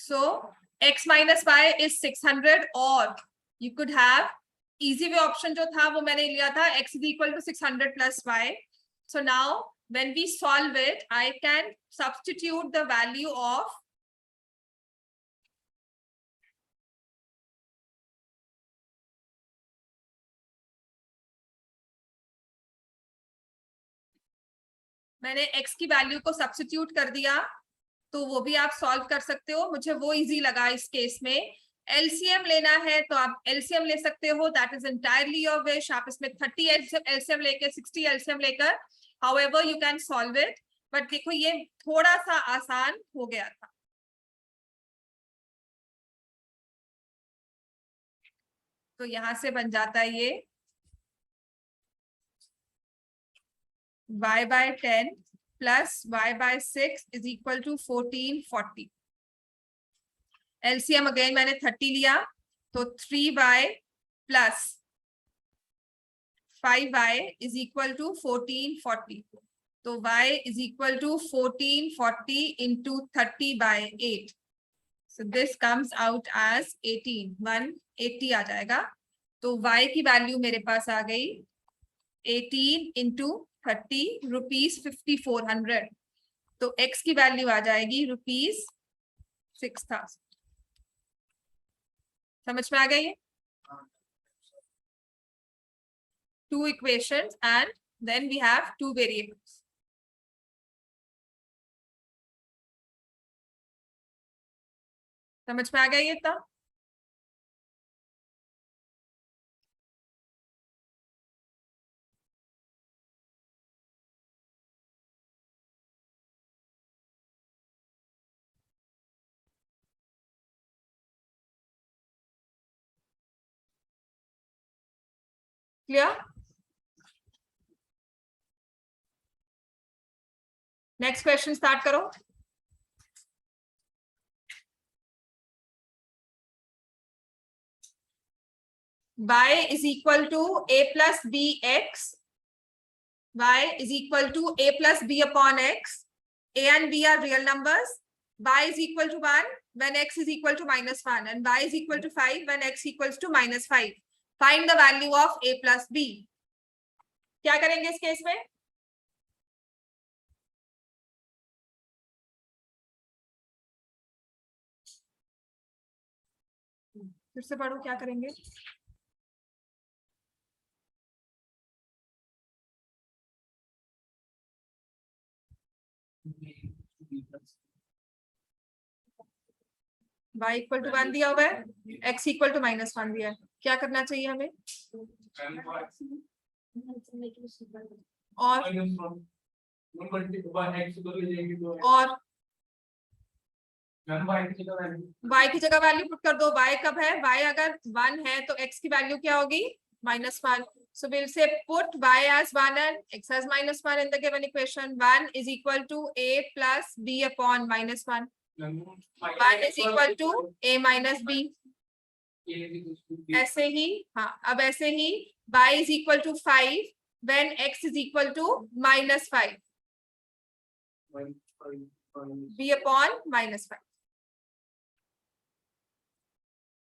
So x minus y is 600 और you could have easy way option जो था वो मैंने लिया था x is equal to 600 plus y. So now when we solve it, I can substitute the value of मैंने x की value को सब्स्टिट्यूट कर दिया, तो वो भी आप सॉल्व कर सकते हो. मुझे वो इजी लगा इस केस में. एलसीएम लेना है तो आप एलसीएम ले सकते हो, that is entirely your wish. आप इसमें 30 एलसीएम लेकर 60 एलसीएम लेकर however you can solve it. But देखो ये थोड़ा सा आसान हो गया था. तो यहां से बन जाता है ये y by 10 plus y by 6 is equal to 1440. LCM again मैंने 30 लिया, तो 3y plus 5y is equal to 1440. तो y is equal to 1440 into 30 by 8. So this comes out as 18. 180 आ जाएगा. तो y की वैल्यू मेरे पास आ गई 18 into 30 रुपीज 5400. तो x की वैल्यू आ जाएगी रुपीज 6000. समझ में आ गई? 2 equations and then we have 2 variables. समझ में आ गया ये इतना? क्लियर? नेक्स्ट क्वेश्चन स्टार्ट करो. y is equal to a plus b x. Y is equal to a plus b upon x. A and b are real numbers. Y is equal to 1 when x is equal to minus 1 and y is equal to 5 when x equals to minus 5. Find the value of a plus b. क्या करेंगे इस case में? फिर से पढ़ो, क्या करेंगे? y equal to 1 दिया हुआ है, x इक्वल टू माइनस 1 दिया है. क्या करना चाहिए हमें? और y की जगह वैल्यू पुट कर दो. y कब है? y अगर 1 है तो x की वैल्यू क्या होगी? -1. So we'll say put y as 1 and x as -1 in the given equation. 1 is equal to a plus b upon -1. 1 is equal to a minus b. ऐसे ही, हाँ, अब ऐसे ही y is equal to 5 when x is equal to -5. b upon -5.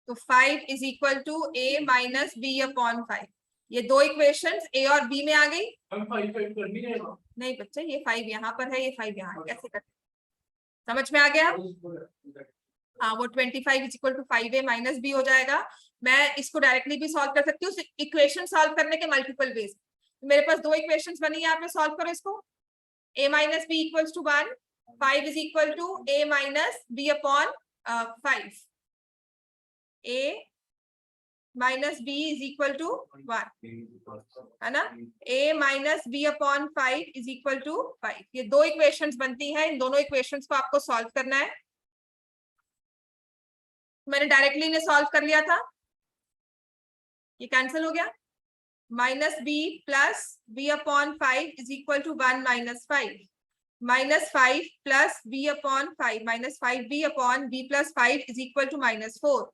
तो 5 is equal to a minus b upon 5. ये दो equations a और b में आ गई. नहीं बच्चे, ये 5 यहाँ पर है, ये 5 यहाँ. कैसे करते? समझ में आ गया? हाँ, वो 25 is equal to 5a minus b हो जाएगा. मैं इसको डायरेक्टली भी सॉल्व कर सकती हूँ. इक्वेशन सॉल्व करने के मल्टीपल वेज. मेरे पास दो इक्वेशंस बनी है, आप सॉल्व करो इसको. a minus b equals to 1. 5 is equal to a minus b upon 5. a minus b is equal to 1 है ना. a minus b upon 5 is equal to 5. ये दो इक्वेशंस बनती हैं. इन दोनों इक्वेशंस को आपको सॉल्व करना है. मैंने डायरेक्टली इन्हें सॉल्व कर लिया था, ये कैंसिल हो गया. Minus b plus b upon 5 is equal to 1 minus 5. Minus 5 plus b upon 5 minus 5b upon b plus 5 is equal to -4.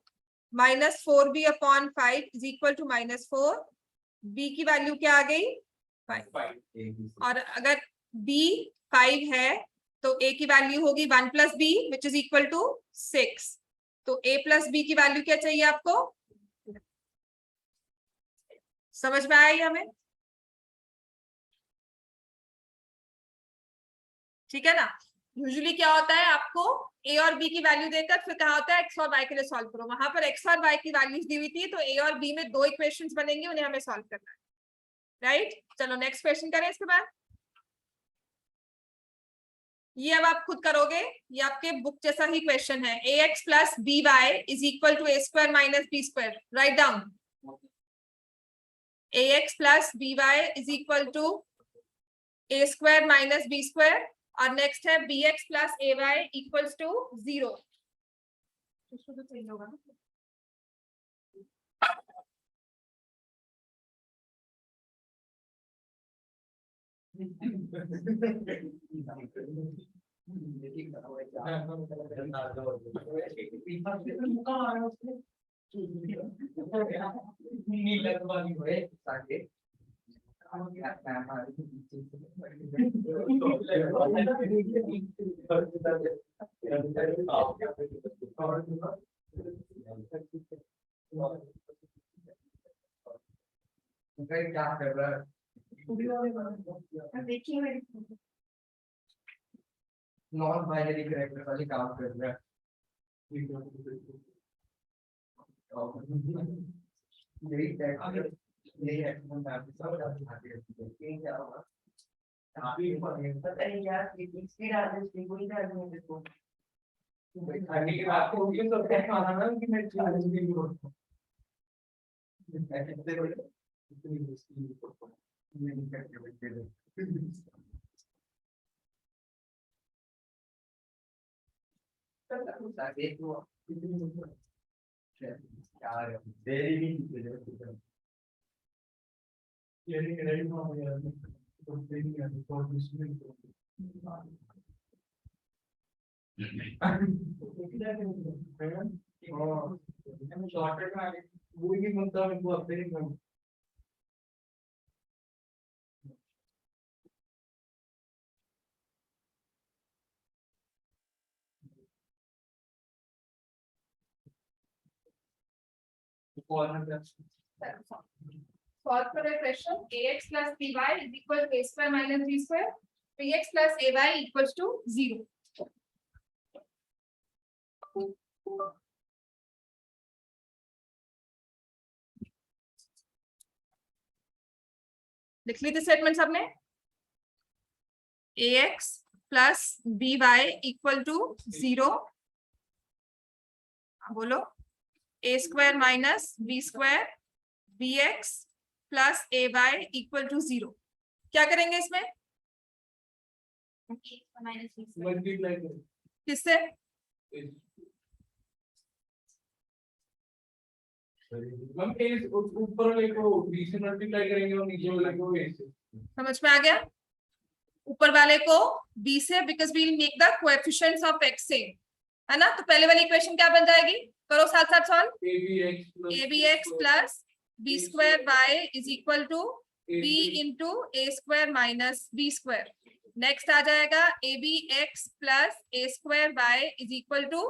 Minus 4b upon 5 is equal to -4. b की value क्या आ गई? 5. और अगर b 5 है तो a की value होगी 1 + b which is equal to 6। तो a + b की वैल्यू क्या चाहिए आपको? समझ में आया ये हमें? ठीक है ना। यूजुअली क्या होता है, आपको a और b की वैल्यू देकर फिर कहा होता है x और y के लिए सॉल्व करो। वहां पर x और y की वैल्यूज दी हुई थी, तो a और b में दो इक्वेशंस बनेंगे, उन्हें हमें सॉल्व करना है। राइट, चलो नेक्स्ट क्वेश्चन करें इसके बाद। ये अब आप खुद करोगे, ये आपके बुक जैसा ही क्वेश्चन है। ax + by is equal to a² - b²। Write down, ax + by is equal to a² - b²। और नेक्स्ट है bx + ay इक्वल्स टू 0। क्या कर रहा है? नॉन बाइनरी कैरेक्टर वाले काम कर रहा है। पता नहीं यार, स्पीड आदमी पूरी आदमी देखो खाने की बात होगी तो क्या खाना ना कि मैं चार्ज भी करूं। शॉर्टकट में वो ही मुद्दा में वो अपने Solve for a question. ax + by is equal to a² - b². bx + ay equals to 0. लिख ली थी स्टेटमेंट सबने। ax + by equal to 0। बोलो a² - b², bx + ay equal to 0। क्या करेंगे इसमें? किससे? ऊपर वाले को b से मल्टीप्लाई करेंगे और नीचे वाले को a से। समझ में आ गया? ऊपर वाले को b से, because we will make the coefficients of x same, है ना। तो पहले वाली इक्वेशन क्या बन जाएगी? करो साथ साथ solve. abx + b² is equal to b * a² - b²। Next आ जाएगा abx + a² is equal to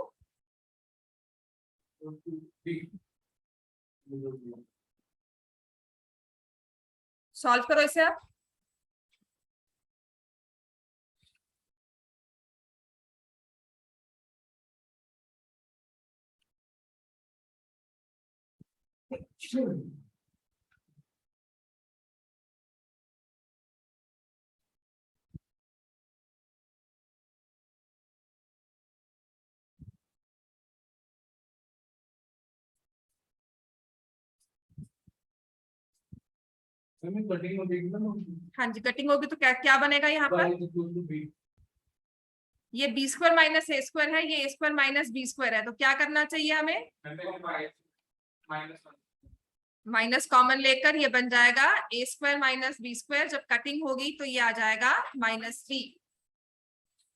solve करो इसे आप। कटिंग होगी ना? हाँ जी, कटिंग होगी तो क्या क्या बनेगा यहाँ पर? ये b² - a² है, ये a² - b² है, तो क्या करना चाहिए हमें? माइनस कॉमन लेकर ये बन जाएगा a² - b²। जब कटिंग होगी तो ये आ जाएगा -p।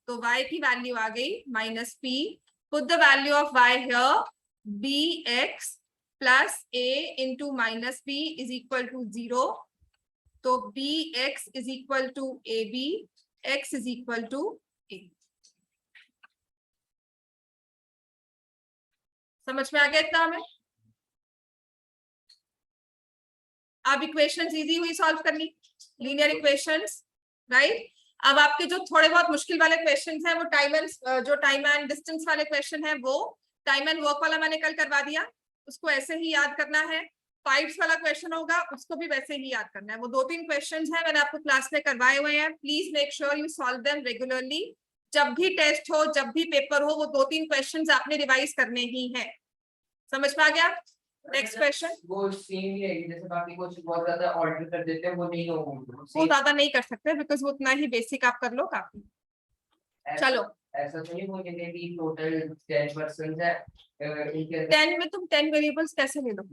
तो y की वैल्यू आ गई -p। Put the value of y here, bx + a * -p is equal to 0। तो bx is equal to ab, x is equal to a। समझ में आ गया इतना हमें? अब इक्वेशंस इजी हुई सॉल्व करनी, लीनियर इक्वेशंस, राइट। अब आपके जो थोड़े बहुत मुश्किल वाले क्वेश्चंस हैं वो टाइम एंड डिस्टेंस वाले क्वेश्चन है, वो टाइम एंड वर्क वाला मैंने कल करवा दिया, उसको ऐसे ही याद करना है। पाइप्स वाला क्वेश्चन होगा, उसको भी वैसे ही याद करना है। वो 2-3 क्वेश्चंस हैं, मैंने आपको क्लास में करवाए हुए हैं। Please make sure you solve them regularly. जब भी टेस्ट हो, जब भी पेपर हो, वो 2-3 क्वेश्चंस आपने रिवाइज करने ही हैं। समझ में आ गया? Next question. वो सेम ही है, जैसे बाकी कुछ बहुत ज्यादा ऑर्डर कर देते हैं, वो नहीं होगा, वो ज्यादा नहीं कर सकते बिकॉज वो उतना ही बेसिक आप कर लो काफी। चलो, ऐसा तो नहीं बोलेंगे कि टोटल 10% है, 10 में तुम 10 वेरिएबल्स कैसे ले लो?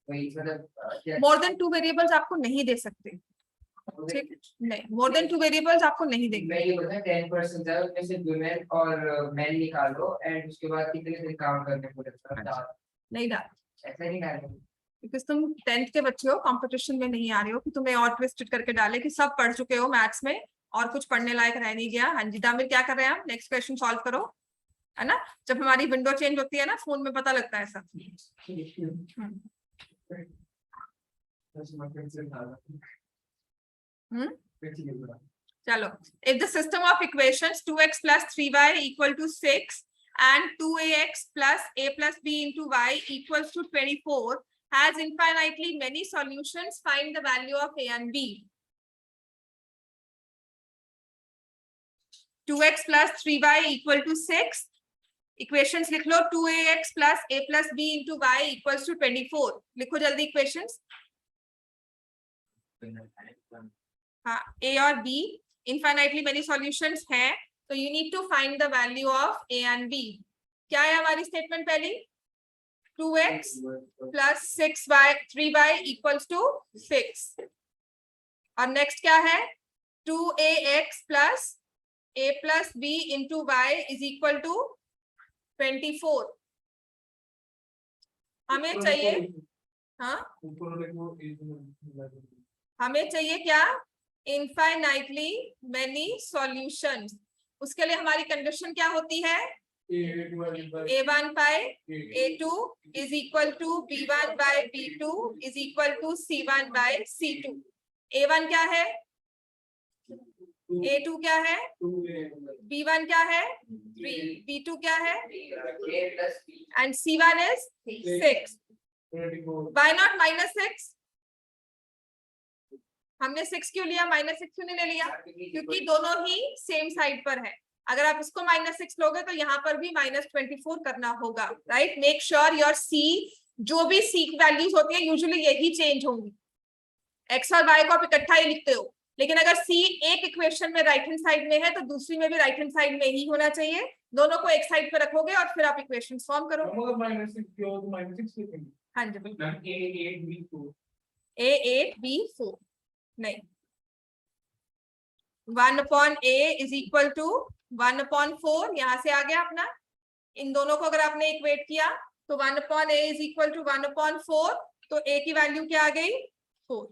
वही मतलब मोर देन 2 वेरिएबल्स आपको नहीं दे सकते, ठीक? नहीं, मोर देन 2 वेरिएबल्स आपको नहीं देंगे। मैं ये बता 10% है, उसमें से वुमेन और मेन निकाल दो एंड उसके बाद कितने दिन काम करने पूरे नहीं डाल, ऐसा नहीं डालेंगे बिकॉज तुम 10th के बच्चे हो, कंपटीशन में नहीं आ रहे हो कि तुम्हें और ट्विस्टेड करके डाले कि सब पढ़ चुके हो मैथ्स में और कुछ पढ़ने लायक रह नहीं गया। हाँ जी दामिर, क्या कर रहे हैं आप? नेक्स्ट क्वेश्चन सॉल्व करो, है ना। जब हमारी विंडो चेंज होती है ना, फोन में पता लगता है सब। चलो, if the system of equations 2x plus 3y equal to 6 and 2ax plus a plus b into y equals to 24 has infinitely many solutions, find the value of a and b. 2x plus 3y equal to 6, equations लिख लो। 2ax plus a plus b into y equals to 24। लिखो जल्दी equations. हाँ, a और b infinitely many solutions हैं, तो you need to find the value of a and b। क्या है हमारी स्टेटमेंट पहली? 2x plus 6y 3y equals to 6। और नेक्स्ट क्या है? 2ax plus a plus b into y is equal to 24। हमें चाहिए, हाँ हमें चाहिए क्या? Infinitely many solutions. उसके लिए हमारी कंडीशन क्या होती है? a1 by a2 is equal to b1 by b2 is equal to c1 by c2। a1 क्या है? a2 क्या है? b1 क्या है? 3, b2 क्या है? and c1 is 6। why not -6? हमने 6 क्यों लिया, -6 क्यों नहीं ले लिया? क्योंकि दोनों ही सेम साइड पर है। अगर आप इसको -6 लोगे तो यहाँ पर भी -24 करना होगा, right. Make sure your c, जो भी सी की वैल्यूज होती है यूजुअली यही चेंज होंगी। एक्स और वाई को आप इकट्ठा ही लिखते हो, लेकिन अगर सी एक इक्वेशन में राइट हैंड साइड में है तो दूसरी में भी राइट हैंड साइड में ही होना चाहिए। दोनों को एक साइड पे रखोगे और फिर आप इक्वेशन फॉर्म करो। हाँ जी, A8B4 नहीं, 1/a is equal to 1/4, यहां से आ गया अपना। इन दोनों को अगर आपने इक्वेट किया तो 1/a is equal to 1/4, तो a की वैल्यू क्या आ गई? 4।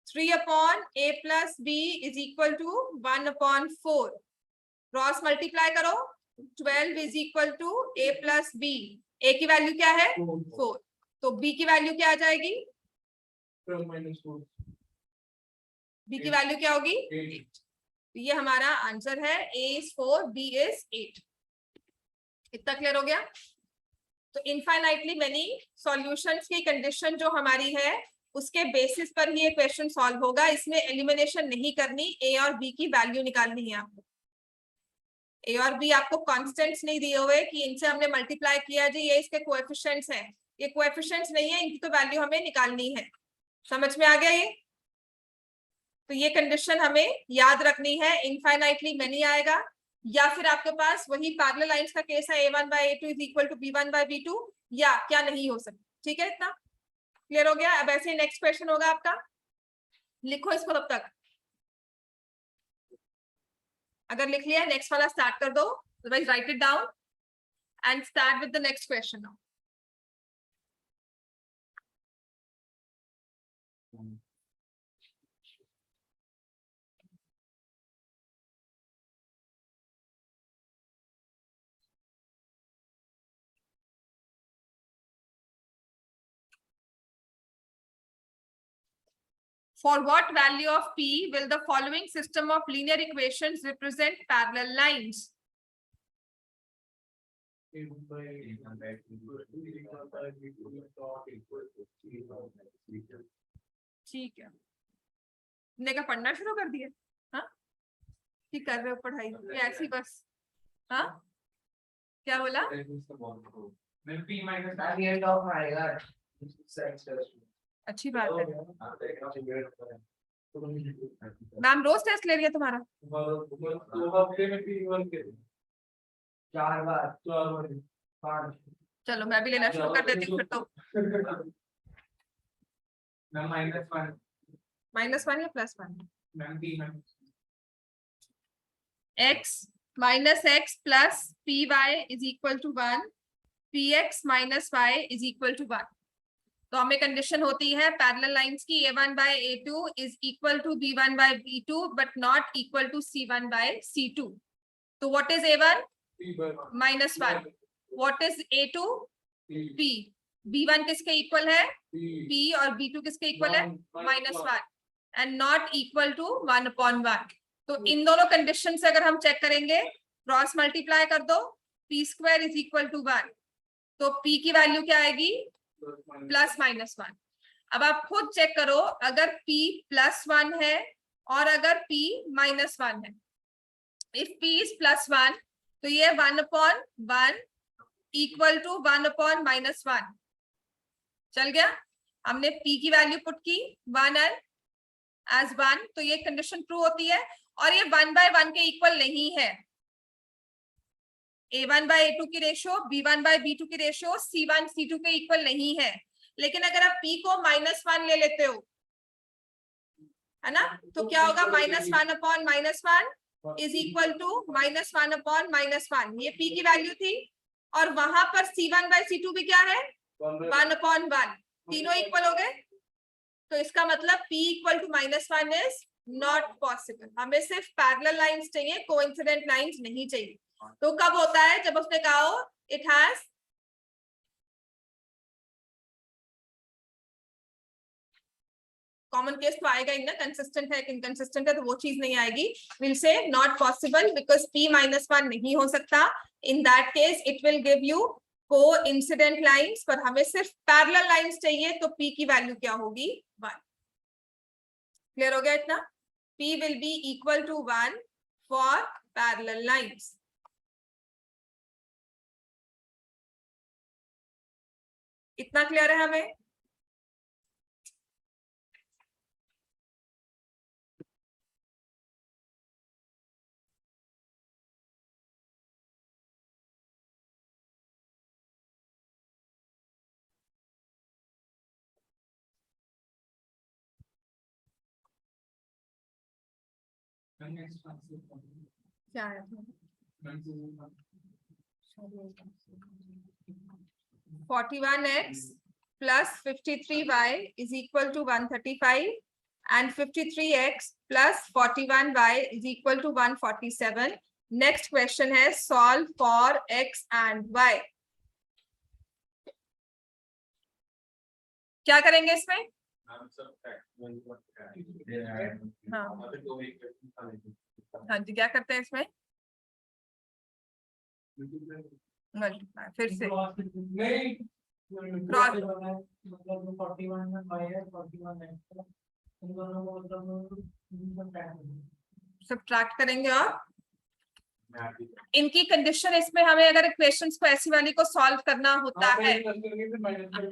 3/a plus b is equal to 1/4। Cross multiply करो, 12 is equal to a plus b। a की वैल्यू क्या है? 4। तो b की वैल्यू क्या आ जाएगी? b की वैल्यू क्या होगी? 8। ये हमारा आंसर है, a is 4, b is 8। इतना क्लियर हो गया? तो इनफाइनाइटली मेनी सॉल्यूशंस की कंडीशन जो हमारी है उसके बेसिस पर ही ये क्वेश्चन सॉल्व होगा। इसमें एलिमिनेशन नहीं करनी, ए और बी की वैल्यू निकालनी है आपको। ए और बी आपको कांस्टेंट्स नहीं दिए हुए कि इनसे हमने मल्टीप्लाई किया जी, ये इसके कोएफिशिएंट्स हैं। ये कोएफिशिएंट्स नहीं है, इनकी तो वैल्यू हमें निकालनी है। समझ में आ गया ये? तो ये कंडीशन हमें याद रखनी है। इनफाइनाइटली मेनी आएगा, या फिर आपके पास वही पैरेलल लाइंस का केस है, a1 by a2 is equal to b1 by b2, या क्या नहीं हो सकता। ठीक है, इतना क्लियर हो गया? अब ऐसे नेक्स्ट क्वेश्चन होगा आपका, लिखो इसको तब तक। अगर लिख लिया नेक्स्ट वाला स्टार्ट कर दो, otherwise right it down and start with the next question now. For what value of P will the following system of linear equations represent parallel lines? ठीक है, ने का पढ़ना शुरू कर दिया? हाँ, ठीक कर रहे हो पढ़ाई या ऐसी बस? हाँ, क्या बोला? अच्छी बात है। मैम रोज टेस्ट ले लिया तुम्हारा? 4 बार 5। चलो मैं भी लेना शुरू कर देती हूँ फिर तो। -1 या +1? x minus x plus py is equal to 1, px minus y is equal to 1. तो हमें कंडीशन होती है पैरेलल लाइंस की a1 by a2 is equal to b1 by b2 but not equal to c1 by c2. तो what is a1? -1. What is a2? p. b1 किसके equal है? p और b2 किसके इक्वल है? -1 and not equal to 1/1. तो इन दोनों condition से अगर हम चेक करेंगे, क्रॉस मल्टीप्लाई कर दो, p² is equal to 1. तो p की वैल्यू क्या आएगी? +-1. अब आप खुद चेक करो, अगर p +1 है और अगर p -1 है, if p is +1 तो ये 1/1 इक्वल टू 1/-1 चल गया। हमने p की वैल्यू पुट की 1 एज 1, तो ये कंडीशन ट्रू होती है और ये 1/1 के इक्वल नहीं है। a1 by a2 की रेशियो, b1 by b2 की रेशियो c1 c2 के इक्वल नहीं है। लेकिन अगर आप p को -1 ले लेते हो, है ना, तो क्या होगा? -1/-1 इज इक्वल टू -1/-1। ये p की वैल्यू थी और वहां पर c1 by c2 भी क्या है? 1/1। तीनों इक्वल हो गए। तो इसका मतलब p equal to -1 is not possible. हमें सिर्फ पैरेलल लाइंस चाहिए, कोइंसिडेंट लाइंस नहीं चाहिए। तो कब होता है? जब उसने कहा हो इट हैज कॉमन केस तो आएगा ही ना, कंसिस्टेंट है इनकंसिस्टेंट है तो वो चीज नहीं आएगी। Will say not possible because p -1 नहीं हो सकता। In that case it will give you coincident lines, पर हमें सिर्फ पैरेलल लाइंस चाहिए, तो p की वैल्यू क्या होगी? 1। क्लियर हो गया इतना? p will be equal to 1 for parallel lines. इतना क्लियर है हमें? क्या है? 41x plus 53y is equal to 135 and 53x plus 41y is equal to 147. Next question है solve for x and y. क्या करेंगे इसमें? हाँ जी, क्या करते हैं इसमें? मल्टीप्लाई फिर से सब्ट्रैक्ट करेंगे और इनकी कंडीशन, इसमें हमें अगर इक्वेशंस को ऐसी वाली को सॉल्व करना होता है,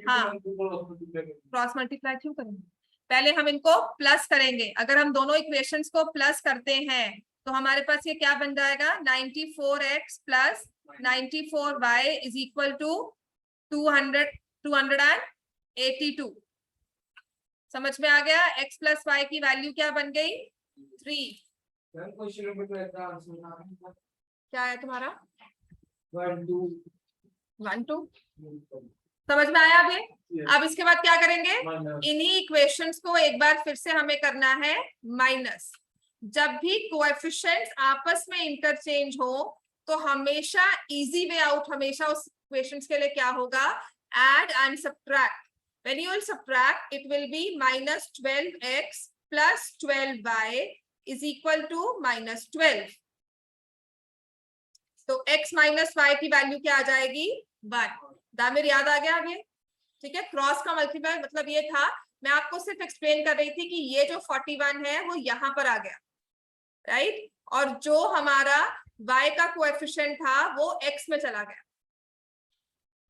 हाँ क्रॉस मल्टीप्लाई क्यों करेंगे? पहले हम इनको प्लस करेंगे। अगर हम दोनों इक्वेशंस को प्लस करते हैं तो हमारे पास ये क्या बन जाएगा? 94x plus 94y is equal to 282। समझ में आ गया? x plus y की वैल्यू क्या बन गई? 3। क्या है तुम्हारा? 1 2 समझ में आया? अभी अब इसके बाद क्या करेंगे? इन्हीं इक्वेशंस को एक बार फिर से हमें करना है माइनस। जब भी कोएफिशिएंट्स आपस में इंटरचेंज हो तो हमेशा इजी वे आउट हमेशा उस इक्वेशंस के लिए क्या होगा? Add and subtract. When you will subtract it will be -12x plus 12y is equal to -12। तो x माइनस वाई की वैल्यू क्या आ जाएगी 1। दामिर याद आ गया अभी? ठीक है, क्रॉस का मल्टीप्लाई मतलब ये था, मैं आपको सिर्फ एक्सप्लेन कर रही थी कि ये जो 41 है वो यहाँ पर आ गया, राइट, और जो हमारा y का कोएफिशिएंट था वो x में चला गया।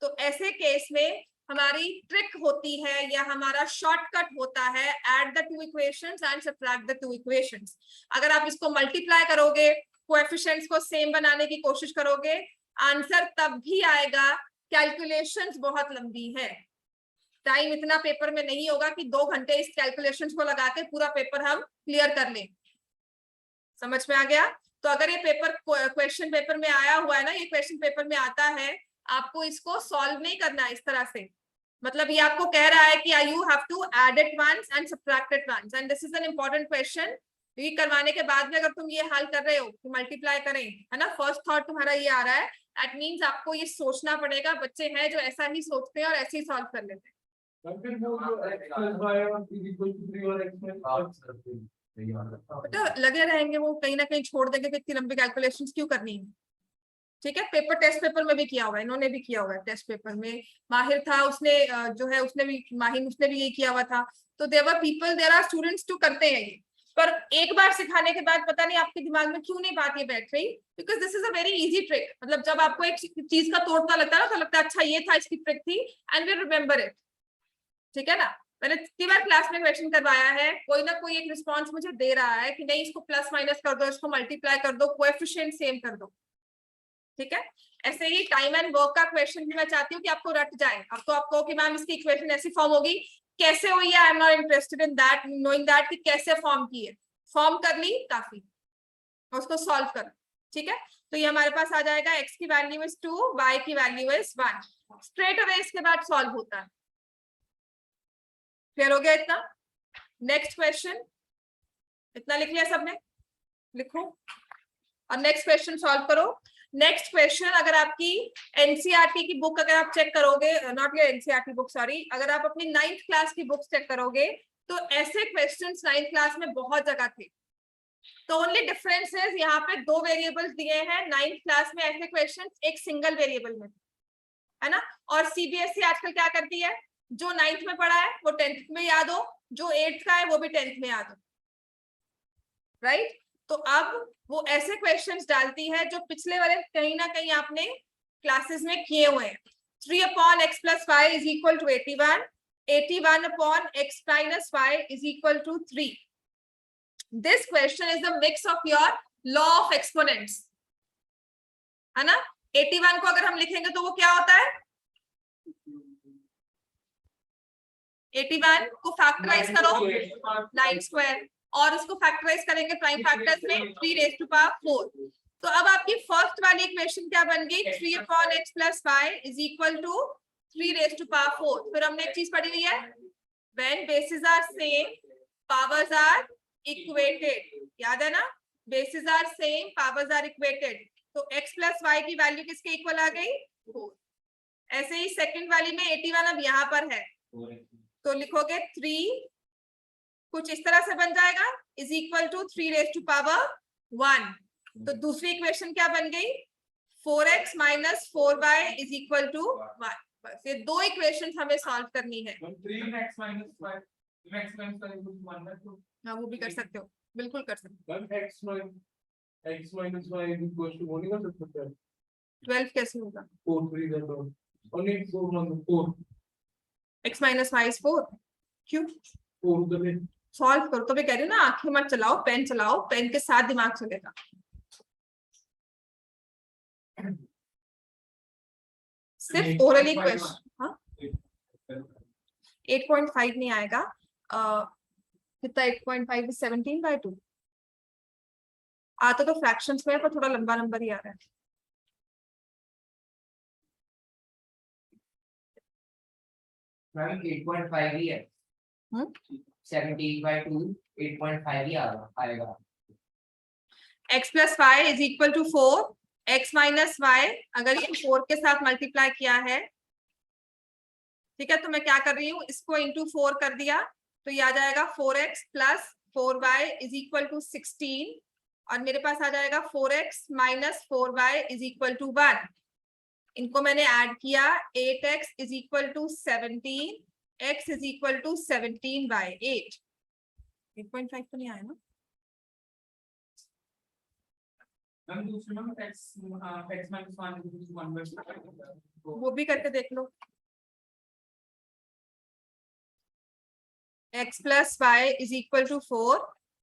तो ऐसे केस में हमारी ट्रिक होती है या हमारा शॉर्टकट होता है add the two equations and subtract the two equations. अगर आप इसको मल्टीप्लाई करोगे, कोएफिशिएंट्स को सेम बनाने की कोशिश करोगे, आंसर तब भी आएगा, कैलकुलेशंस बहुत लंबी है, टाइम इतना पेपर में नहीं होगा कि 2 घंटे इस कैलकुलेशंस को लगा के पूरा पेपर हम क्लियर कर लें। समझ में आ गया? तो अगर ये पेपर क्वेश्चन पेपर में आया हुआ है ना, ये क्वेश्चन पेपर में आता है, आपको इसको सॉल्व नहीं करना है इस तरह से, मतलब ये आपको कह रहा है कि you have to add it once and subtract it once, and this is an important question. ये करवाने के बाद में अगर तुम ये हल कर रहे हो कि मल्टीप्लाई करें, है ना, फर्स्ट थॉट तुम्हारा ये आ रहा है, दैट मींस आपको ये सोचना पड़ेगा। बच्चे हैं जो ऐसा ही सोचते हैं और ऐसे ही सॉल्व कर लेते हैं। तो लगे रहेंगे वो, कहीं ना कहीं छोड़ देंगे कि इतनी लंबी कैलकुलेशंस क्यों करनी है। ठीक है, पेपर टेस्ट पेपर में भी किया हुआ है, इन्होंने भी किया हुआ है टेस्ट पेपर में। माहिर था, उसने जो है उसने भी, माहिर उसने भी ये किया हुआ था। तो there are people, there are students जो करते हैं ये, पर एक बार सिखाने के बाद पता नहीं आपके दिमाग में क्यों नहीं बात ये बैठ रही, because this is a very easy trick. मतलब जब आपको एक चीज का तोड़ना लगता है ना, तो लगता है अच्छा ये था, इसकी ट्रिक थी, एंड वी रिमेम्बर इट। ठीक है ना, मैंने कितनी बार क्लास में क्वेश्चन करवाया है, कोई ना कोई एक रिस्पॉन्स मुझे दे रहा है कि नहीं इसको प्लस माइनस कर दो, इसको मल्टीप्लाई कर दो, कोएफिशिएंट सेम कर दो। ठीक है, ऐसे ही टाइम एंड वर्क का क्वेश्चन भी मैं चाहती हूँ कि आपको रट जाए। अब तो आपको कि मैम इसकी इक्वेशन ऐसी फॉर्म होगी, कैसे हुई है, I am not interested in that, knowing that कि कैसे फॉर्म की है, फॉर्म कर ली काफी, उसको सॉल्व कर। ठीक है, तो ये हमारे पास आ जाएगा, x की वैल्यू इज 2, y की वैल्यू इज 1। स्ट्रेट अवे इसके बाद सॉल्व होता है। क्लियर हो गया इतना? नेक्स्ट क्वेश्चन, इतना लिख लिया सबने? लिखो और नेक्स्ट क्वेश्चन सॉल्व करो। नेक्स्ट क्वेश्चन, अगर आपकी एनसीईआरटी की बुक अगर आप चेक करोगे, not your NCERT book sorry, अगर आप अपनी 9th क्लास की बुक चेक करोगे तो ऐसे क्वेश्चंस 9th क्लास में बहुत जगह थे। तो ओनली डिफरेंस इज यहाँ पे 2 वेरिएबल्स दिए हैं, 9th क्लास में ऐसे क्वेश्चंस एक सिंगल वेरिएबल में, है ना। और सीबीएसई आजकल क्या करती है, जो 9th में पढ़ा है वो 10th में याद हो, जो 8th का है वो भी 10th में याद हो, राइट। तो अब वो ऐसे क्वेश्चंस डालती है जो पिछले वाले कहीं ना कहीं आपने क्लासेस में किए हुए हैं। 3/x + y is equal to 81, 81/x minus y is equal to 3. This question is the mix of your law of exponents, है ना। 81 को अगर हम लिखेंगे तो वो क्या होता है, 81 को फैक्टराइज करो 9 स्क्वायर, और उसको फैक्टराइज करेंगे प्राइम फैक्टर्स में 3⁴। तो अब आपकी फर्स्ट वाली इक्वेशन क्या बन गई, 3/x + y is equal to 3⁴। फिर हमने एक चीज पढ़ी हुई है, when bases are same powers are equated, याद है ना, bases are same powers are equated। तो x + y की वैल्यू किसके इक्वल आ गई, 4। ऐसे ही सेकंड वाली में 81 अब यहाँ पर है, तो लिखोगे 3 कुछ इस तरह से बन जाएगा, इज इक्वल टू 3⁴। तो दूसरी इक्वेशन क्या बन गई, 4x - 4y is equal to 1। बस ये 2 इक्वेशन हमें सॉल्व करनी है। 3x - 5 हाँ वो भी कर सकते हो, बिल्कुल कर सकते हो। x minus y is equal to 1 कर सकते हैं। 12 कैसे होगा, 4 3 का तो only 4 x minus y is 4, क्यों 4 करने सॉल्व करो। तो मैं कह रही हूँ ना, आंखें मत चलाओ, पेन चलाओ, पेन के साथ दिमाग चलेगा। सिर्फ ओरली क्वेश्चन, हाँ 8.5 नहीं आएगा, कितना 8.5 17/2 आता तो फ्रैक्शंस में, पर थोड़ा लंबा नंबर ही आ रहा है। मैम 8.5 ही है, 17/2 8.5 ही आएगा। x + y is equal to 4, x minus y अगर ये 4 के साथ मल्टीप्लाई किया है, ठीक है, तो मैं क्या कर रही हूँ, इसको इंटू 4 कर दिया, तो ये आ जाएगा 4x + 4y is equal to 16 और मेरे पास आ जाएगा 4x minus 4y is equal to 1। इनको मैंने ऐड किया, 8x is equal to 17, x is equal to 17 by 8। 8.5 तो नहीं आया ना? वो भी करके देख लो। x plus y is equal to 4,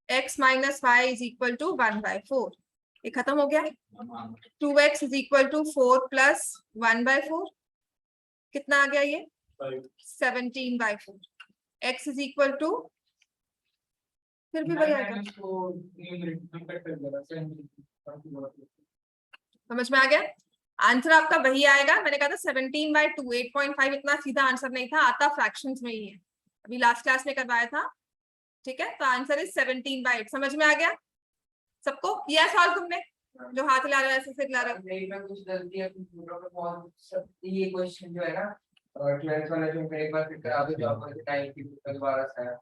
x minus y is equal to 1/4। ये खत्म हो गया। 2x is equal to 4 plus 1/4, कितना आ गया ये? 17/4। x इज इक्वल टू, फिर भी वही आएगा। समझ में आ गया? आंसर आपका वही आएगा। मैंने कहा था 17/2, 8.5 इतना सीधा आंसर नहीं था, आता फ्रैक्शंस में ही है, अभी लास्ट क्लास में करवाया था। ठीक है, तो आंसर इज 17/8। समझ में आ गया सबको? किया सॉल्व तुमने? जो हाथ ला रहा है ऐसे ला रहा है। नहीं, मैं कुछ गलती है बहुत ये क्वेश्चन जो है ना 12th वाला जो मैं एक बार फिर करा दो, जो आपको टाइम की दोबारा से आया।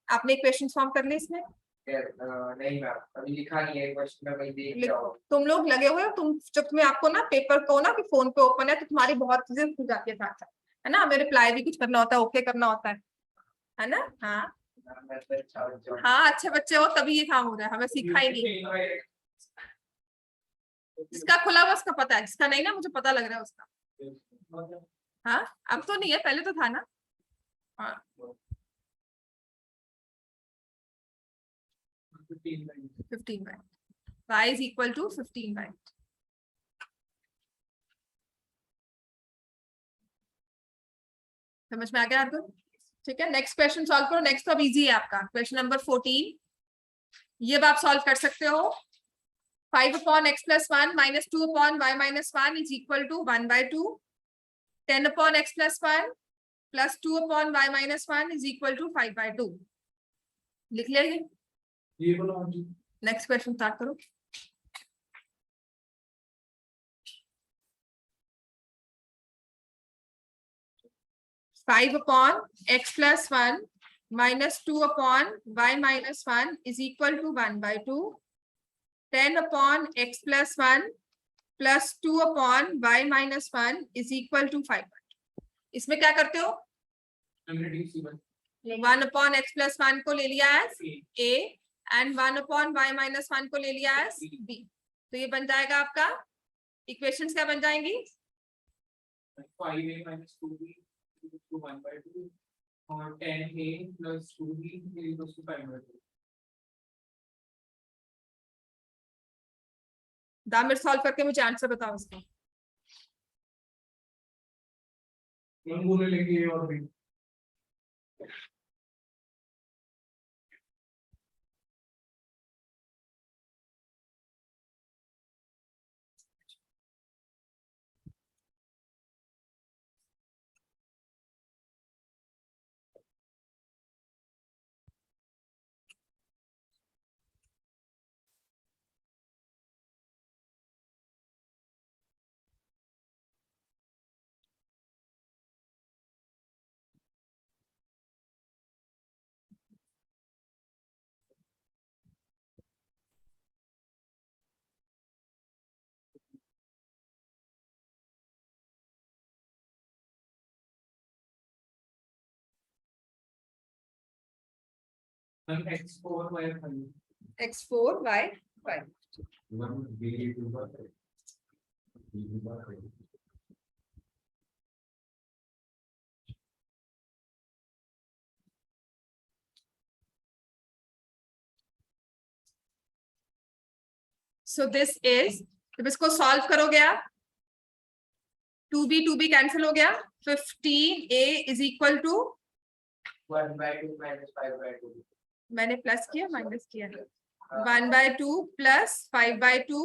आपने इक्वेशन फॉर्म कर ली इसमें? नहीं मैम, अभी लिखा नहीं है क्वेश्चन में, वही देख रहा लिखो। हूं। तुम लोग लगे हुए हो, तुम जब तुम्हें आपको ना पेपर को ना कि फोन पे ओपन है तो तुम्हारी बहुत चीजें खुल जाती है साथ साथ, है ना? हमें रिप्लाई भी कुछ करना होता है, ओके करना होता है ना? हाँ मैं तो अच्छा बच्चा हूं। हाँ, अच्छे बच्चे हो तभी ये काम हो रहा है, हमें सीखा ही नहीं। जिसका खुला हुआ उसका पता है, जिसका नहीं ना मुझे पता लग रहा है उसका। हाँ, अब तो नहीं है, पहले तो था ना। हाँ 15/, y is equal to 15/। समझ में आ गया आपको? ठीक है, नेक्स्ट क्वेश्चन सॉल्व करो। नेक्स्ट तो अब इजी है आपका, क्वेश्चन नंबर 14। ये अब आप सॉल्व कर सकते हो। 5/x + 1 - 2/y - 1 is equal to 1/2। 10/x + 1 + 2/y - 1 is equal to 5/2। लिख लिया ये बोलो। नेक्स्ट क्वेश्चन स्टार्ट करो। Five upon x + 1 - 2/y - 1 is equal to 1/2। 10/x + 1 + 2/y - 1 is equal to 5। इसमें क्या करते हो? 1/x + 1 को ले लिया एज a एंड 1/y - 1 को ले लिया एज b। तो ये बन जाएगा आपका, इक्वेशंस क्या बन जाएंगी? 5a - 2b = 1/2 और 10a + 2b = 5/2। दामिर सॉल्व करके मुझे आंसर बताओ इसका। बोले लेंगे और भी। x4 y 5। x4 y 5। So this is, जब इसको सॉल्व करोगे आप 2b कैंसिल हो गया। 15a is equal to 1/2 - 5/2। मैंने प्लस किया माइनस किया, 1/2 + 5/2,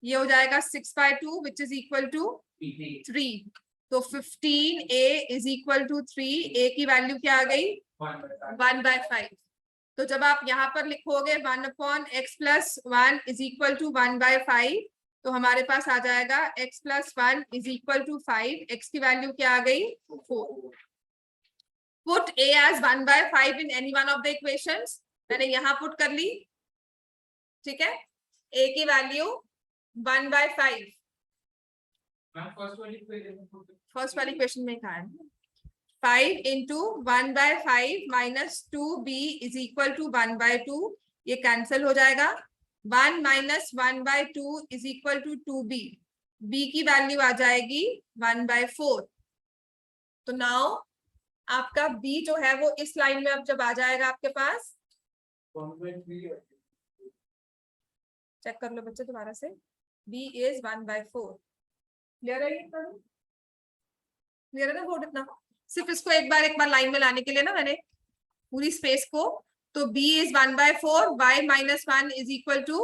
ये हो जाएगा 6/2 विच इज इक्वल टू 3। तो 15a is equal to 3। a की वैल्यू क्या आ गई? 1/5। तो जब आप यहाँ पर लिखोगे 1/x + 1 इज इक्वल टू 1/5, तो हमारे पास आ जाएगा x + 1 is equal to 5। x की वैल्यू क्या आ गई? 4। Put a as 1/5 in any one of the equations. मैंने यहाँ पुट कर ली, ठीक है, a की वैल्यू 1/5 मैम फर्स्ट वाली इक्वेशन फर्स्ट वाली इक्वेशन में कहा है 5 into 1/5 minus 2b is equal to 1/2. ये कैंसिल हो जाएगा. 1 minus 1/2 is equal to 2b. b की वैल्यू आ जाएगी 1/4. तो नाउ आपका b जो है वो इस लाइन में अब जब आ जाएगा आपके पास, 1/3 चेक कर लो बच्चे दोबारा से, b is 1/4. क्लियर है ये? क्लियर है ना बोर्ड? इतना सिर्फ इसको एक बार लाइन में लाने के लिए ना मैंने पूरी स्पेस को. तो b is 1/4, y minus 1 is equal to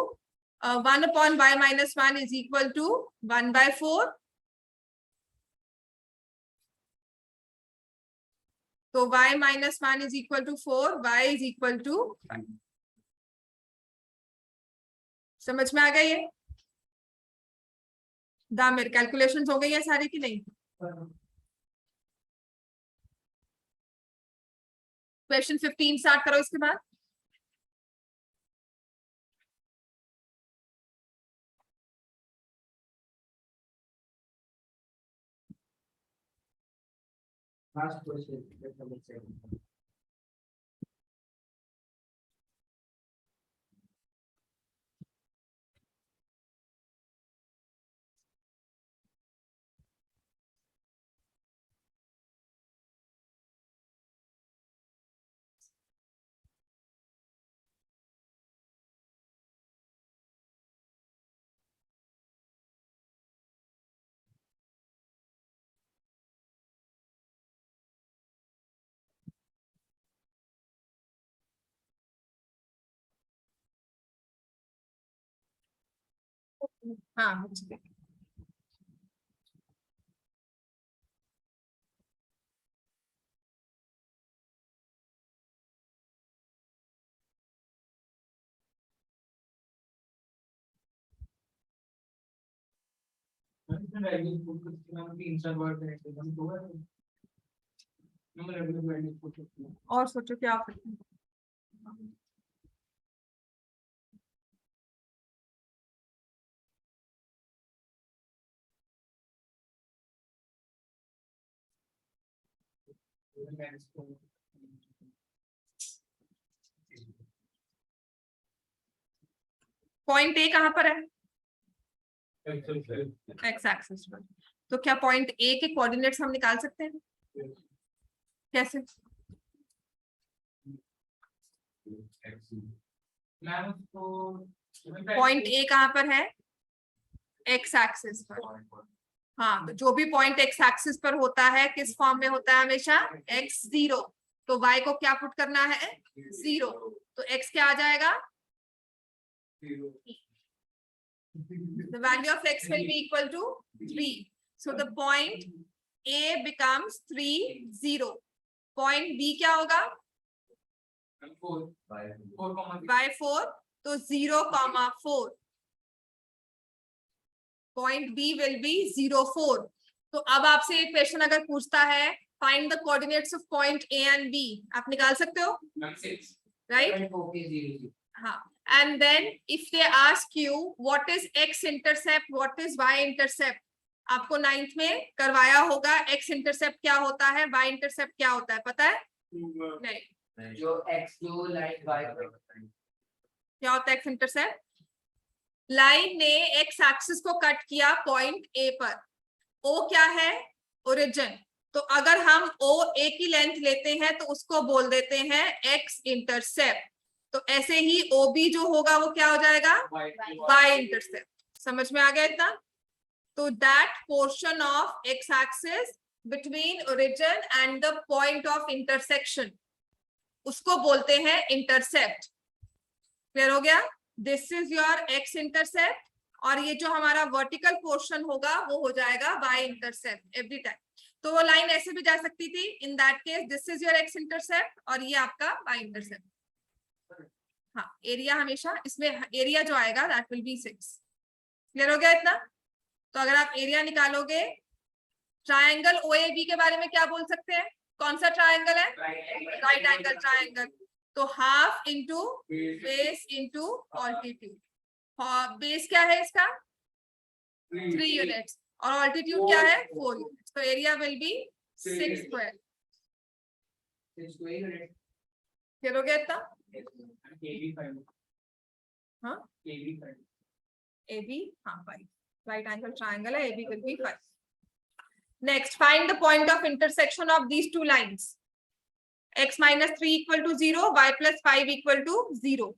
1 upon y minus 1 is equal to 1/4. तो y minus 1 is equal to 4, y is equal to 5. समझ में आ गया ये? दामिर कैलकुलेशंस हो गई है सारी की नहीं? क्वेश्चन 15 स्टार्ट करो इसके बाद. Last question, let me say. हाँ, वैल्यू पुट करके हम 3-4 बार करेक्ट एकदम तो है हम रेगुलर वैल्यू पुट करते हैं. और सोचो क्या आप करते हैं. पॉइंट ए कहाँ पर है? एक्स एक्सिस पर. तो क्या पॉइंट ए के कोऑर्डिनेट्स हम निकाल सकते हैं? कैसे? मैम उसको पॉइंट ए कहाँ पर है? एक्स एक्सिस पर. हाँ, तो जो भी पॉइंट एक्स एक्सिस पर होता है किस फॉर्म में होता है? हमेशा x0. तो y को क्या पुट करना है? 0. तो x क्या आ जाएगा? The value of x will be equal to 3. So the point A becomes 3, 0. Point B क्या होगा? 4, तो 0, 4. Point B will be 0, 4. तो अब आपसे एक क्वेश्चन अगर पूछता है find the coordinates of point A and B, आप निकाल सकते हो? Right? हाँ. And then if they ask you what is x intercept, what is y intercept, आपको 9th में करवाया होगा x intercept क्या होता है, y intercept क्या होता है, पता है? नहीं. जो x जो लाइन y पर क्या होता है x intercept? लाइन ने x एक्सिस को कट किया पॉइंट A पर. O क्या है? ओरिजिन. तो अगर हम OA की लेंथ लेते हैं तो उसको बोल देते हैं x इंटरसेप्ट. तो ऐसे ही OB जो होगा वो क्या हो जाएगा? y intercept. समझ में आ गया इतना? तो that portion of x axis between origin and the point of intersection उसको बोलते हैं इंटरसेप्ट. क्लियर हो गया? This is your x intercept और ये जो हमारा वर्टिकल पोर्शन होगा वो हो जाएगा y इंटरसेप्ट एवरी टाइम. तो वो लाइन ऐसे भी जा सकती थी. In that case this is your x intercept और ये आपका y इंटरसेप्ट. हाँ, एरिया हमेशा इसमें एरिया जो आएगा दैट विल बी 6. क्लियर हो गया इतना? तो अगर आप एरिया निकालोगे ट्रायंगल OAB के बारे में क्या बोल सकते हैं? कौन सा ट्रायंगल है? Right angle triangle. तो half into base into altitude. Base क्या है इसका? 3 यूनिट्स और ऑल्टीट्यूड क्या है? 4 यूनिट्स। तो area will be 6 square. Clear हो गया इतना? हाँ AB, हाँ 5। राइट एंगल ट्रायंगल है, AB will be 5. Next, find the point of intersection of these two lines. X minus 3 equal to 0, y plus 5 equal to 0.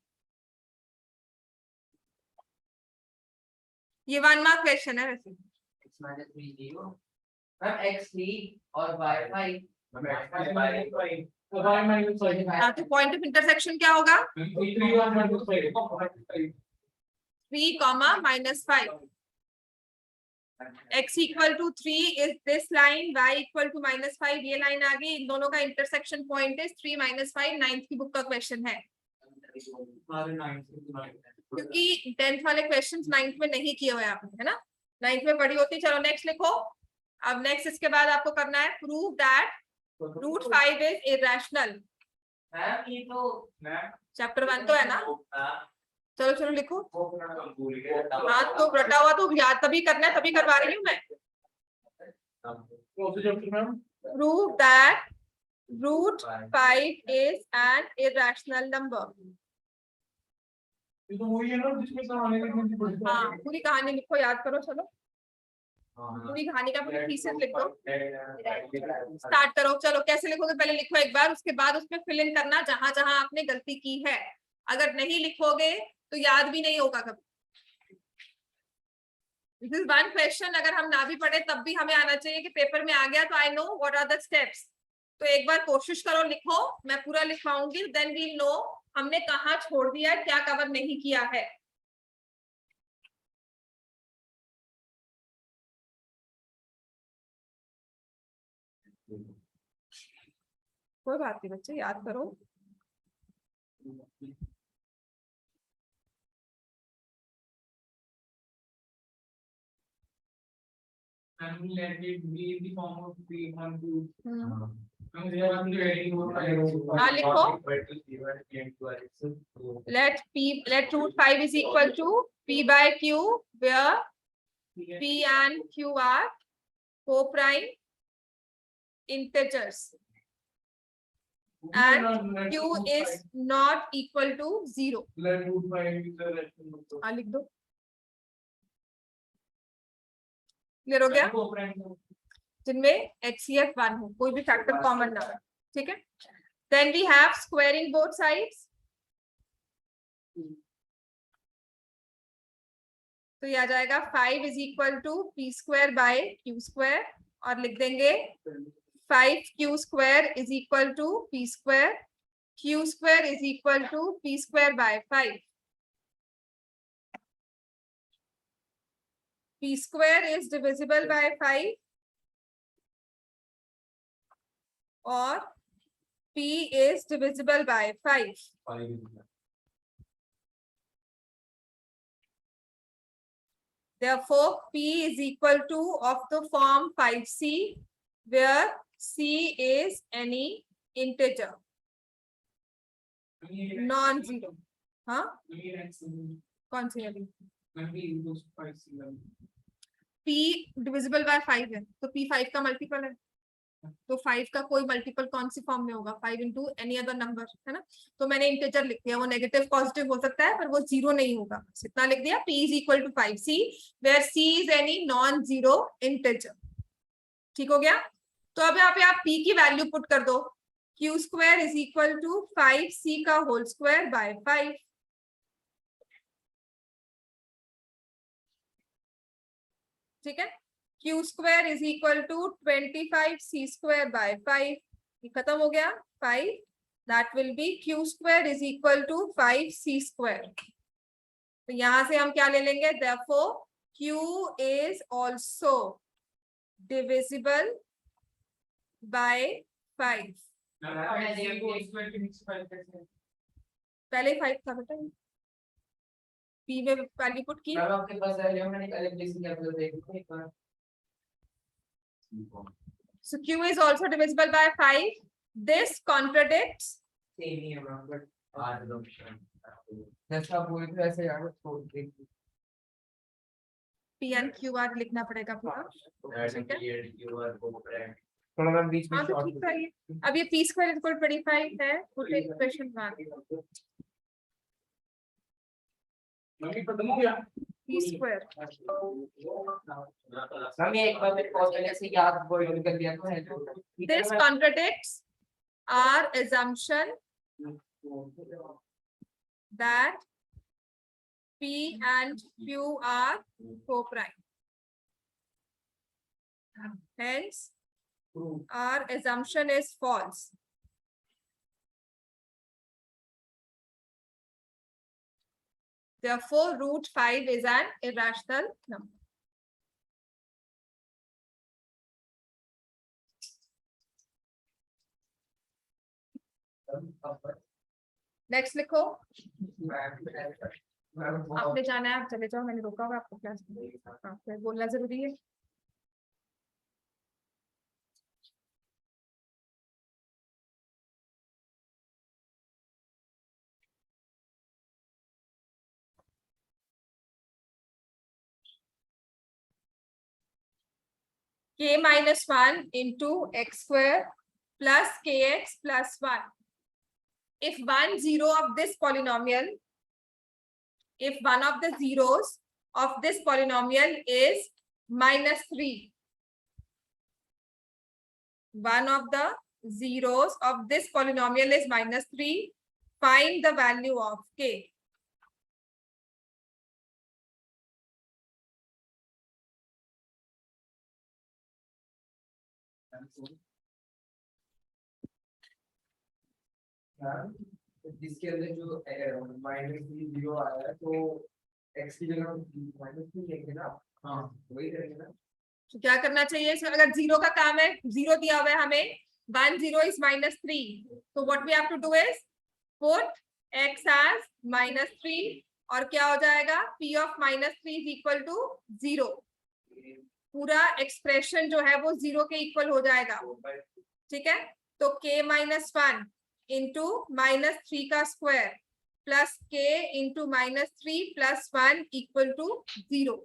ये 1 mark question है वैसे। x-3 0 ma'am x3 और y5 हाँ, तो point of intersection क्या होगा? 3, minus 5. X equal to 3 is this line, y equal to minus 5 ये line आ गई। इन दोनों का इंटरसेक्शन पॉइंट है 3 minus 5। 9th की बुक का क्वेश्चन है, क्योंकि 10th वाले क्वेश्चंस 9th में नहीं किए हुए आपने, है ना? 9th में पढ़ी होती। चलो नेक्स्ट लिखो। अब नेक्स्ट इसके बाद आपको करना है prove that root 5 is irrational. Ma'am ये तो चैप्टर 1 तो है ना? चलो चलो लिखो। हाँ तो रटा हुआ तो याद तभी करना है, तभी करवा रही हूँ मैं। Prove that root 5 is an irrational number. ये तो वही है ना जिसमें कहानी लिखनी थी बड़ी हाँ पूरी कहानी लिखो, याद करो। चलो पूरी कहानी का पूरी थीसिस लिखो, स्टार्ट करो। चलो कैसे लिखोगे पहले लिखो एक बार, उसके बाद उसमें फिल इन करना जहां जहां आपने गलती की है। अगर नहीं लिखोगे तो याद भी नहीं होगा कभी। दिस इज वन क्वेश्चन, अगर हम ना भी पढ़े तब भी हमें आना चाहिए कि पेपर में आ गया तो I know what are the steps. तो एक बार कोशिश करो, लिखो। मैं पूरा लिखवाऊंगी, देन वी नो हमने कहाँ छोड़ दिया, क्या कवर नहीं किया है। कोई बात नहीं बच्चे, याद करो। and let it be in the form of 3 1 2 hmm, and there are the adding हाँ लिखो। let root 5 is equal to p by q, where p and q are co-prime integers and q is not equal to 0। let root 5 is the rational number हाँ लिख दो। Clear हो गया? जिनमें HCF 1 हो, कोई भी फैक्टर कॉमन ना हो, ठीक है? Then we have squaring both sides. तो ये आ जाएगा 5 is equal to p square by q square, और लिख देंगे 5q square is equal to p square, q square is equal to p square by 5। p square is divisible by 5 और p is divisible by 5। Therefore, p is equal to of the form 5c, where c is any integer, non-zero। हाँ कौन सी वाली? p divisible by 5 है तो p 5 का multiple है, तो 5 का कोई मल्टीपल कौन सी फॉर्म में होगा? 5 into any other number, है ना? तो मैंने इंटीजर लिख दिया, वो नेगेटिव पॉजिटिव हो सकता है पर वो जीरो नहीं होगा, बस इतना लिख दिया। p is equal to 5c where c is any non zero integer। ठीक हो गया? तो अब यहाँ पे आप p की वैल्यू पुट कर दो। q square is equal to 5c का होल स्क्वायर बाय 5। ठीक है? q square is equal to 25c square by 5। ये खत्म हो गया 5, that will be q square is equal to 5c square. तो यहां से हम क्या ले लेंगे? therefore q is also divisible by 5। पहले 5 था बेटा, p में वैल्यू पुट की। आपके पास मैंने अलग So Q is also divisible by 5. This contradicts same ही है मैम बट जैसा आप बोल रहे थे वैसे यार छोड़ दे P and Q R लिखना पड़ेगा पूरा। थोड़ा मैम बीच में हाँ तो ठीक है। अब ये P square equal 25 है, पुट इक्वेशन 1 मम्मी खत्म हो गया P square मैम ये एक बार मेरे को पहले से याद बोल कर दिया था this contradicts our assumption that P and Q are co-prime. Hence, our assumption is false. Therefore, root 5 is an irrational number. Next लिखो। आपने जाना है, आप चले जाओ, मैंने रोका हुआ आपको क्लास में। हाँ, फिर बोलना जरूरी है। K minus 1 into x square plus kx plus 1. If one zero of this polynomial, if one of the zeros of this polynomial is -3, one of the zeros of this polynomial is -3, find the value of k. जिसके अंदर जो -0 आया है तो x की जगह -3 लेंगे ना। हाँ वही रहेंगे ना। तो क्या करना चाहिए इसमें? अगर जीरो का काम है, जीरो दिया हुआ है हमें, 1 0 is -3, तो what we have to do is put x as -3 और क्या हो जाएगा? P of -3 is equal to 0. पूरा एक्सप्रेशन जो है वो 0 के इक्वल हो जाएगा। ठीक है, तो k -1 इंटू -3 का स्क्वायर प्लस k इंटू -3 प्लस 1 इक्वल टू 0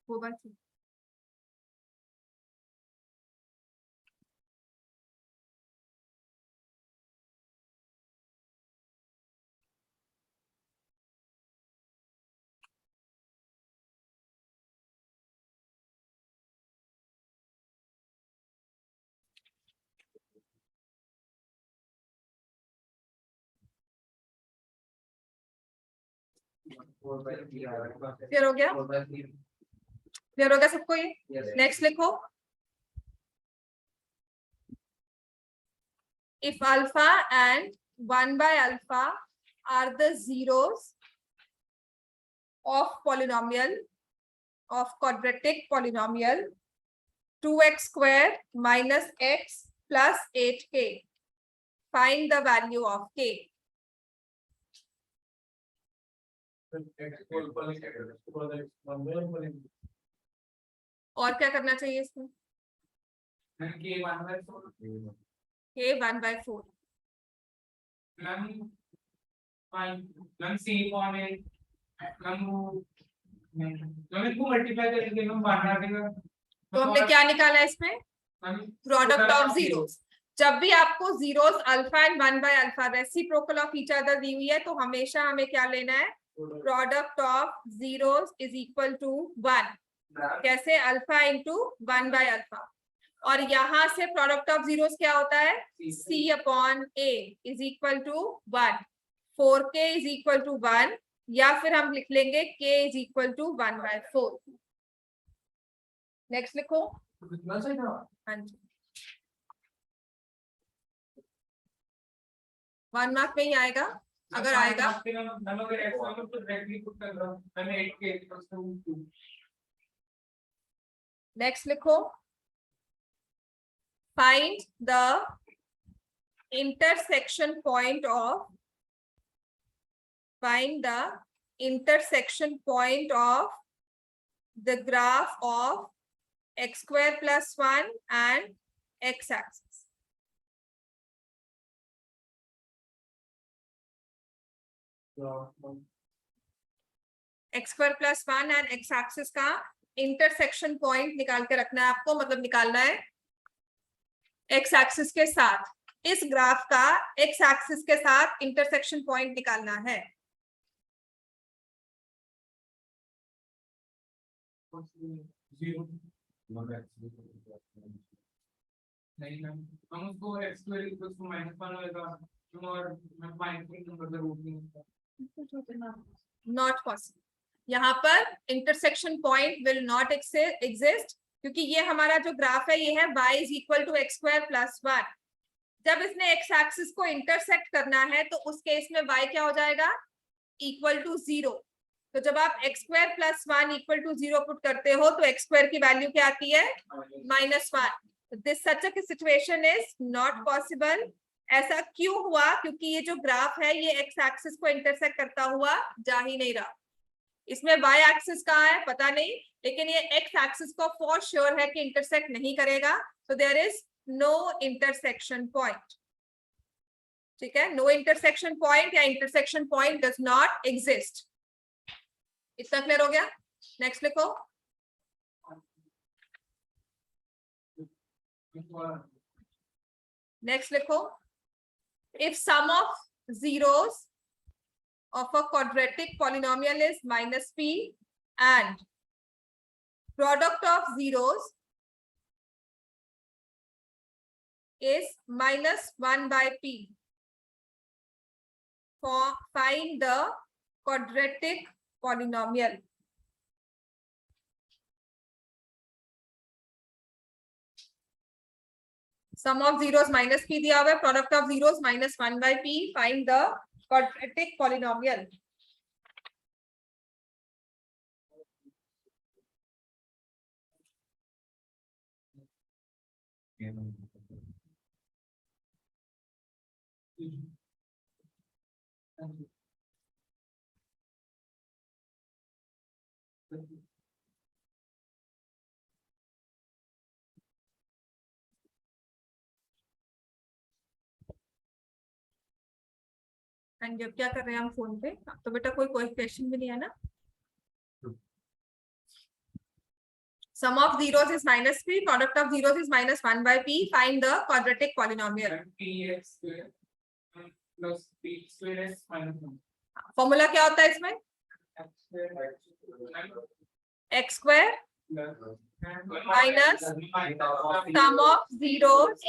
होगा। क्लियर हो गया? क्लियर हो गया सबको ये? नेक्स्ट लिखो। If alpha and 1 by alpha are the zeros of polynomial, of quadratic polynomial 2x square minus x plus 8k, find the value of k. और क्या करना चाहिए इसमें? k 1 by 4 सेम ऑन है को मल्टीप्लाई करेंगे हम बना देगा। तो हमने क्या निकाला इसमें? Product of zeroes. जब भी आपको zeroes alpha and 1 by alpha reciprocal of each other दी हुई है तो हमेशा हमें क्या लेना है? Product of zeroes is equal to 1। कैसे? Alpha into 1 by alpha. और यहां से प्रोडक्ट ऑफ जीरोस क्या होता है? c upon a is equal to 1। 4k is equal to 1 या फिर हम लिख लेंगे k is equal to 1 by 4। Next लिखो। हाँ जी, 1 मार्क में ही आएगा अगर आएगा। नेक्स्ट लिखो। Find the intersection point of the graph of x square plus 1 and x axis. x square plus 1 and x axis का इंटरसेक्शन पॉइंट निकाल के रखना है आपको, मतलब निकालना है x एक्सिस के साथ, इस ग्राफ का x एक्सिस के साथ इंटरसेक्शन पॉइंट निकालना है। नहीं मैम, हम उसको x square equals to -1 होगा और -1 नंबर का रूट नहीं। नॉट पॉसिबल, यहाँ पर intersection point will not exist, क्योंकि ये हमारा जो ग्राफ है ये है y is equal to x square plus 1। जब इसने x एक्सिस को इंटरसेक्ट करना है तो उस केस में y क्या हो जाएगा, इक्वल टू 0। तो जब आप x square plus 1 equal to 0 put करते हो तो x स्क्वायर की वैल्यू क्या आती है, -1। This such a situation is not possible. ऐसा क्यों हुआ, क्योंकि ये जो ग्राफ है ये x एक्सिस को इंटरसेक्ट करता हुआ जा ही नहीं रहा। इसमें y एक्सिस कहाँ है पता नहीं, लेकिन ये x एक्सिस को फॉर श्योर है कि इंटरसेक्ट नहीं करेगा, so there is no intersection point। ठीक है, no intersection point या intersection point does not exist। इतना क्लियर हो गया? नेक्स्ट लिखो। नेक्स्ट लिखो, if sum of zeros of a quadratic polynomial is -p and product of zeros is -1 by p, for find the quadratic polynomial। sum of zeros -p दिया हुआ है, product of zeros -1 by p, find the quadratic polynomial। And जब क्या कर रहे हैं हम phone पे, तो बेटा कोई क्वेश्चन भी नहीं है ना। Sum of zeros is -p, product of zeros is -1 by p, find the quadratic polynomial। px square plus p square is -1। Formula क्या होता है इसमें, x square minus sum of zeros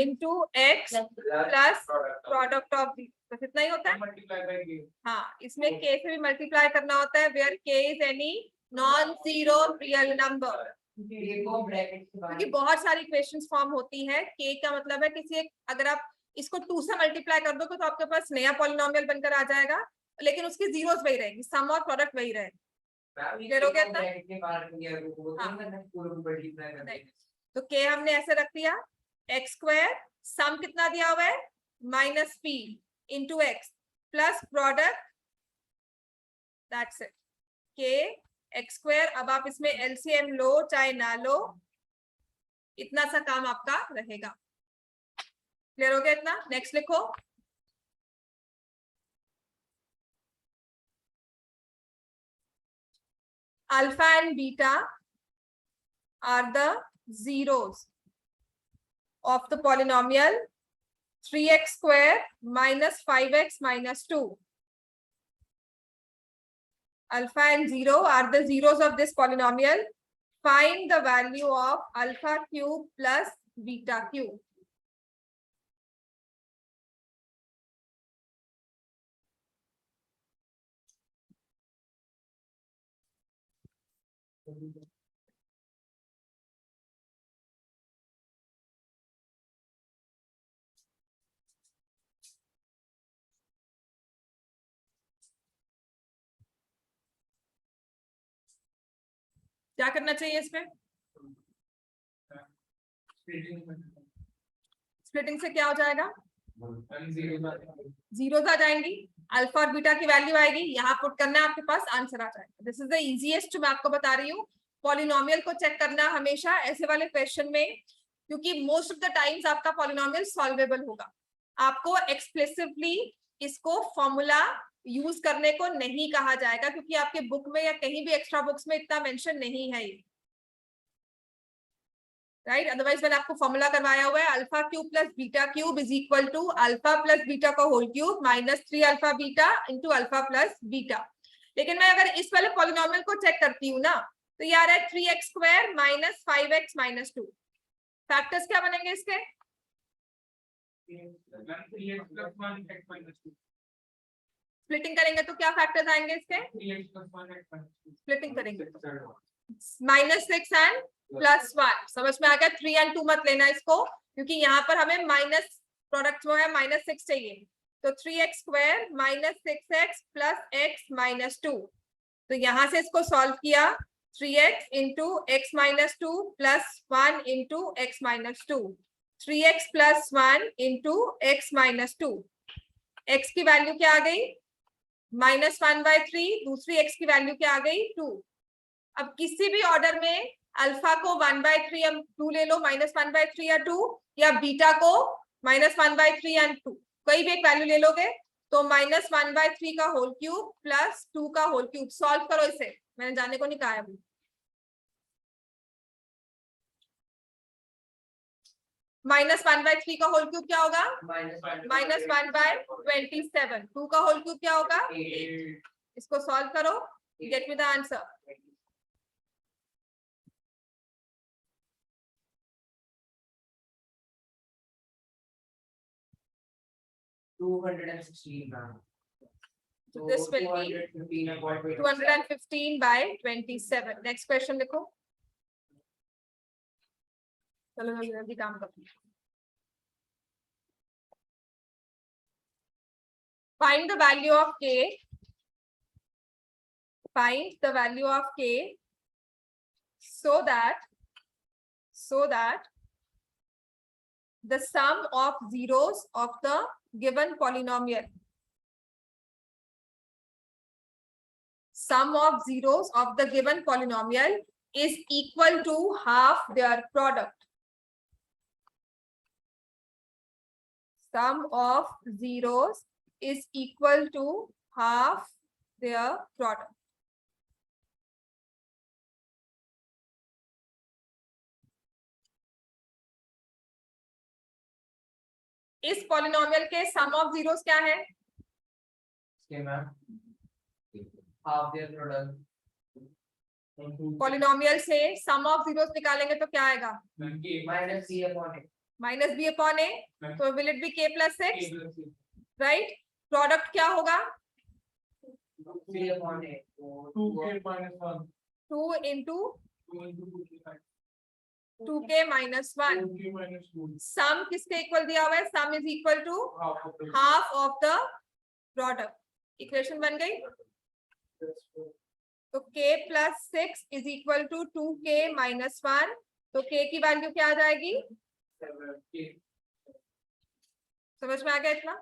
into x plus product of, बस इतना ही होता है। Multiply by k। हाँ, इसमें k से भी मल्टीप्लाई करना होता है, where k is any non zero real number. क्योंकि बहुत सारी इक्वेशंस फॉर्म होती है, k का मतलब है किसी एक, अगर आप इसको 2 से मल्टीप्लाई कर दो तो आपके पास नया पॉलिनोमियल बनकर आ जाएगा, लेकिन उसकी जीरोस वही रहेगी, सम और प्रोडक्ट वही रहेगा। क्लियर हो गया था? तो k हमने ऐसे रख दिया, x स्क्वायर सम कितना दिया हुआ है -p into x plus product, that's it, k x square. अब आप इसमें एलसीएम लो चाहे ना लो, इतना सा काम आपका रहेगा। क्लियर हो गया इतना? नेक्स्ट लिखो, alpha and beta are the zeros of the polynomial 3x square minus 5x minus 2. Alpha and 0 are the zeros of this polynomial. Find the value of alpha cube plus beta cube. क्या करना चाहिए इसमें? Splitting से क्या हो जाएगा? Zeros आ जाएंगी, alpha और बीटा की वैल्यू आएगी, यहाँ पुट करना है, आपके पास आंसर आ जाएगा। दिस इज द इजीएस्ट, मैं आपको बता रही हूँ। पॉलिनोमियल को चेक करना हमेशा ऐसे वाले क्वेश्चन में, क्योंकि मोस्ट ऑफ द टाइम्स आपका पॉलिनोमियल सॉल्वेबल होगा। आपको एक्सप्लिसिटली इसको फॉर्मूला यूज करने को नहीं कहा जाएगा, क्योंकि आपके बुक में या कहीं भी एक्स्ट्रा बुक्स में इतना मेंशन नहीं है ये, राइट। अदरवाइज मैंने आपको फॉर्मूला करवाया हुआ है, alpha cube plus beta cube is equal to alpha plus beta का whole cube minus 3 alpha beta into alpha plus beta. लेकिन मैं अगर इस वाले पॉलिनोमियल को चेक करती हूँ ना, तो ये आ रहा है 3x square minus 5x minus 2। Factors क्या बनेंगे इसके? 3x plus 1x minus 2. Splitting करेंगे तो क्या फैक्टर्स आएंगे इसके? 3x plus 1x minus 2. Splitting करेंगे माइनस 6 एंड प्लस 1। समझ में आ गया? 3 एंड 2 मत लेना इसको, क्योंकि यहाँ पर हमें माइनस प्रोडक्ट जो है माइनस 6 चाहिए। तो 3x square minus 6x plus x minus 2। तो यहाँ से इसको सॉल्व किया, 3x into x minus 2 plus 1 into x minus 2, 3x plus 1 into x minus 2। x की वैल्यू क्या आ गई? -1/3। दूसरी x की वैल्यू क्या आ गई? 2। अब किसी भी ऑर्डर में अल्फा को 1/3 या 2 ले लो, -1/3 या 2, या बीटा को -1/3 या 2, कोई भी एक वैल्यू ले लोगे तो -1/3 का होल क्यूब प्लस 2 का होल क्यूब। सॉल्व करो इसे, मैंने जाने को नहीं कहा अभी। -1/3 का होल क्यूब क्या होगा? -1/27। 2 का होल क्यूब क्या होगा? 8। इसको सॉल्व करो, get me the answer. This will be 215/27। Next question लिखो। चलो जल्दी काम करते हैं। Find the value of k. Find the value of k so that the sum of zeros of the given polynomial, sum of zeros of the given polynomial is equal to half their product. Sum of zeros is equal to half their product. इस polynomial के सम of zeros क्या है? Half their product. Polynomial से सम of zeros निकालेंगे तो क्या आएगा? Minus B upon ए। तो will it be k plus 6, right? Product क्या होगा? 3 अपॉन ए। 2k minus 1. 2 into 2 into 2k. 2k minus 1। 2k minus 2. Sum किसके इक्वल दिया हुआ है? Sum is equal to Half of the. Half of the product. Equation बन गई। तो k plus 6 is equal to 2k minus 1। तो k की value क्या आ जाएगी? 7k. समझ में आ गया इतना?